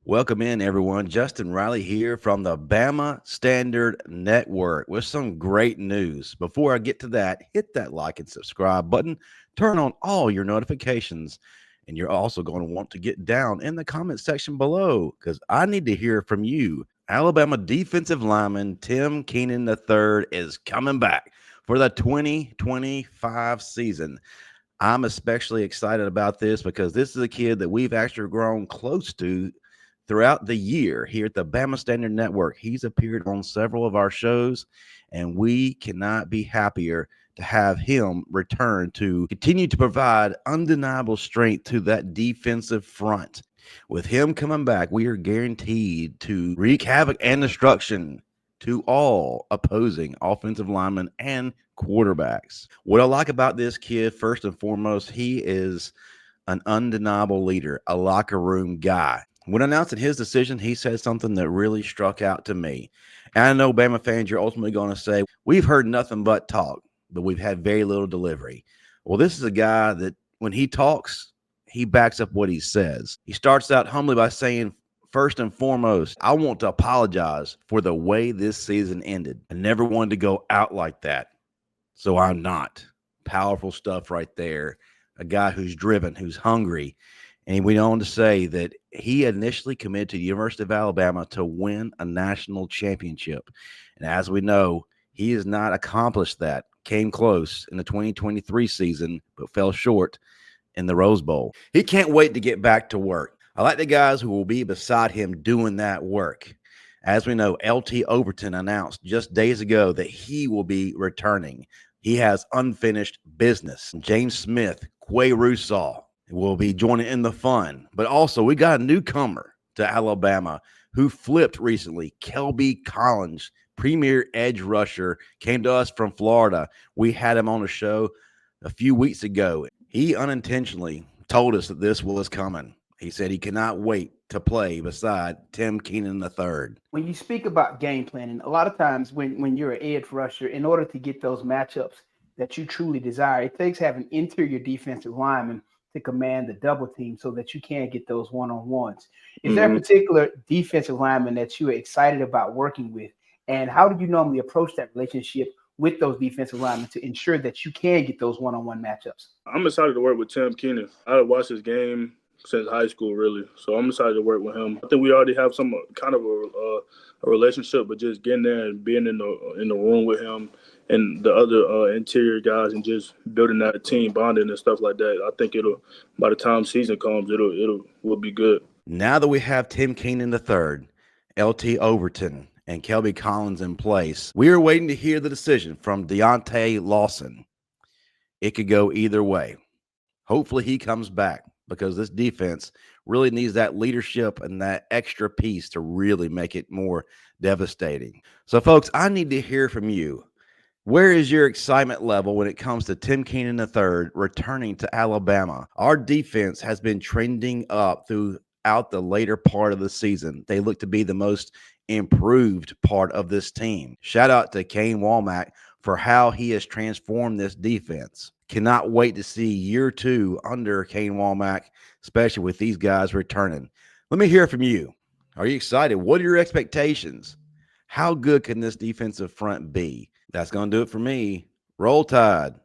Welcome in, everyone. Justin Riley here from the Bama Standard Network with some great news. Before I get to that, hit that like and subscribe button, turn on all your notifications, and you're also going to want to get down in the comment section below because I need to hear from you. Alabama defensive lineman Tim Keenan III is coming back for the 2025 season. I'm especially excited about this because this is a kid that we've actually grown close to throughout the year here at the Bama Standard Network. He's appeared on several of our shows, and we cannot be happier to have him return to continue to provide undeniable strength to that defensive front. With him coming back, we are guaranteed to wreak havoc and destruction to all opposing offensive linemen and quarterbacks. What I like about this kid, first and foremost, he is an undeniable leader, a locker room guy. When announcing his decision, he said something that really struck out to me. And I know, Bama fans, you're ultimately going to say, we've heard nothing but talk, but we've had very little delivery. Well, this is a guy that when he talks, he backs up what he says. He starts out humbly by saying, first and foremost, I want to apologize for the way this season ended. I never wanted to go out like that, so I'm not. Powerful stuff right there. A guy who's driven, who's hungry. And he went on to say that he initially committed to the University of Alabama to win a national championship. And as we know, he has not accomplished that. Came close in the 2023 season, but fell short in the Rose Bowl. He can't wait to get back to work. I like the guys who will be beside him doing that work. As we know, LT Overton announced just days ago that he will be returning. He has unfinished business. James Smith, Quay Russaw will be joining in the fun. But also, we got a newcomer to Alabama who flipped recently. Kelby Collins, premier edge rusher, came to us from Florida. We had him on a show a few weeks ago. He unintentionally told us that this was coming. He said he cannot wait to play beside Tim Keenan III. When you speak about game planning, a lot of times when you're an edge rusher, in order to get those matchups that you truly desire, it takes having interior defensive linemen to command the double team so that you can get those one-on-ones. Is there a particular defensive lineman that you are excited about working with? And how do you normally approach that relationship with those defensive linemen to ensure that you can get those one-on-one matchups? I'm excited to work with Tim Keenan. I watched his game since high school, really. So I'm excited to work with him. I think we already have some kind of a relationship, but just getting there and being in the room with him and the other interior guys and just building that team bonding and stuff like that. I think it'll, by the time season comes, will be good. Now that we have Tim Keenan III, LT Overton, and Kelby Collins in place, we are waiting to hear the decision from Deontay Lawson. It could go either way. Hopefully he comes back because this defense really needs that leadership and that extra piece to really make it more devastating. So, folks, I need to hear from you. Where is your excitement level when it comes to Tim Keenan III returning to Alabama? Our defense has been trending up throughout the later part of the season. They look to be the most improved part of this team. Shout out to Kane Womack for how he has transformed this defense. Cannot wait to see year two under Kane Womack, especially with these guys returning. Let me hear from you. Are you excited? What are your expectations? How good can this defensive front be? That's going to do it for me. Roll Tide.